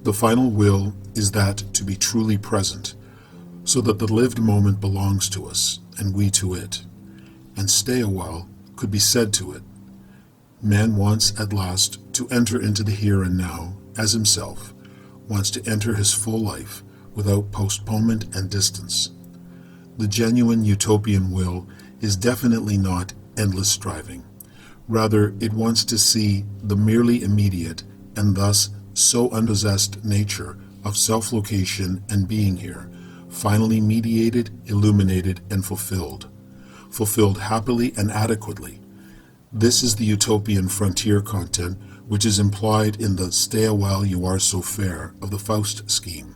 The final will is that to be truly present, so that the lived moment belongs to us, and we to it, and stay a while could be said to it. Man wants at last to enter into the here and now, as himself, wants to enter his full life without postponement and distance. The genuine utopian will is definitely not endless striving. Rather, it wants to see the merely immediate and thus so unpossessed nature of self-location and being here, finally mediated, illuminated, and fulfilled happily and adequately. This is the utopian frontier content which is implied in the "stay a while you are so fair" of the Faust scheme.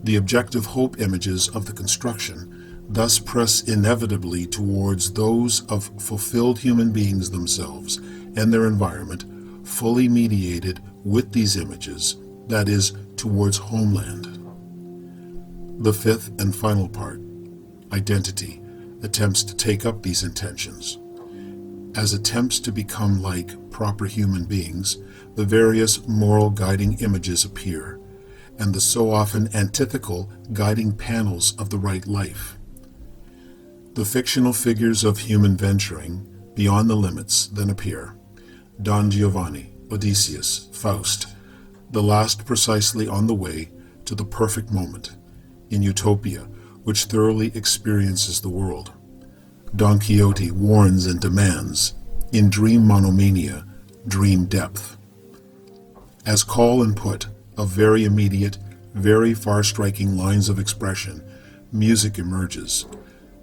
The objective hope images of the construction thus press inevitably towards those of fulfilled human beings themselves and their environment, fully mediated with these images, that is, towards homeland. The fifth and final part, identity, attempts to take up these intentions. As attempts to become like proper human beings, the various moral guiding images appear, and the so often antithetical guiding panels of the right life. The fictional figures of human venturing beyond the limits then appear. Don Giovanni, Odysseus, Faust, the last precisely on the way to the perfect moment, in utopia, which thoroughly experiences the world. Don Quixote warns and demands, in dream monomania, dream depth. As call and put of very immediate, very far-striking lines of expression, music emerges,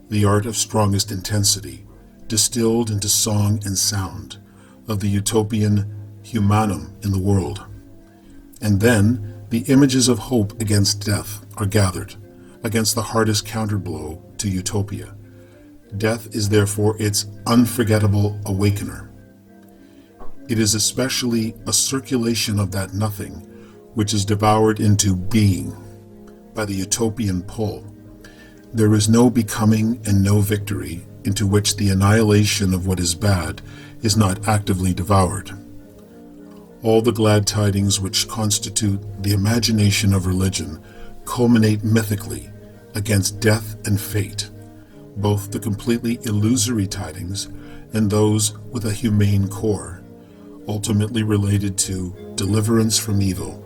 the art of strongest intensity, distilled into song and sound, of the utopian humanum in the world. And then the images of hope against death are gathered, against the hardest counterblow to utopia. Death is therefore its unforgettable awakener. It is especially a circulation of that nothing which is devoured into being by the utopian pull. There is no becoming and no victory into which the annihilation of what is bad is not actively devoured. All the glad tidings which constitute the imagination of religion culminate mythically against death and fate, both the completely illusory tidings and those with a humane core, ultimately related to deliverance from evil,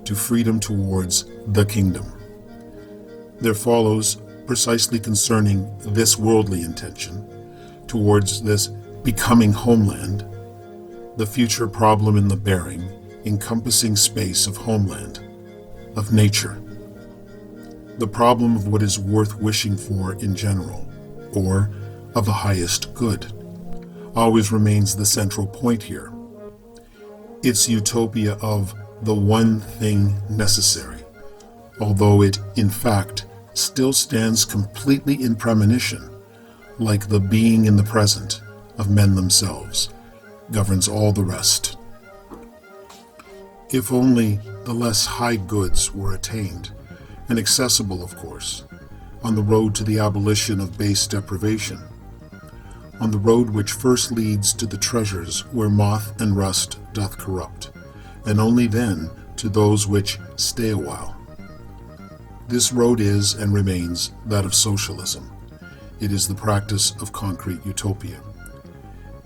to freedom towards the kingdom. There follows, precisely concerning this worldly intention, towards this becoming homeland, the future problem in the bearing, encompassing space of homeland, of nature. The problem of what is worth wishing for in general, or of the highest good, always remains the central point here. It's utopia of the one thing necessary, although it, in fact, still stands completely in premonition, like the being in the present of men themselves, governs all the rest. If only the less high goods were attained, and accessible, of course, on the road to the abolition of base deprivation, on the road which first leads to the treasures where moth and rust doth corrupt, and only then to those which stay a while. This road is and remains that of socialism. It is the practice of concrete utopia.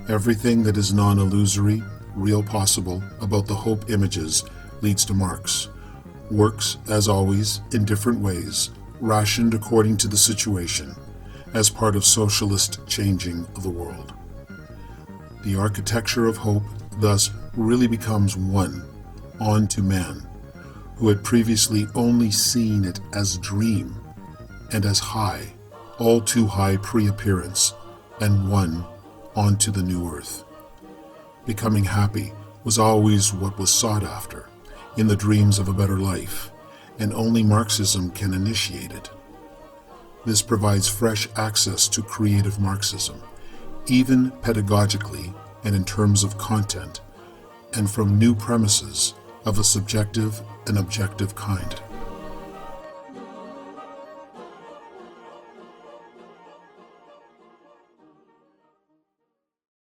Everything that is non-illusory, real possible about the hope images leads to Marx. Works, as always, in different ways, rationed according to the situation, as part of socialist changing of the world. The architecture of hope thus really becomes one, on to man, who had previously only seen it as dream, and as high, all too high pre-appearance, and one onto the new earth. Becoming happy was always what was sought after, in the dreams of a better life, and only Marxism can initiate it. This provides fresh access to creative Marxism, even pedagogically and in terms of content, and from new premises of a subjective and objective kind.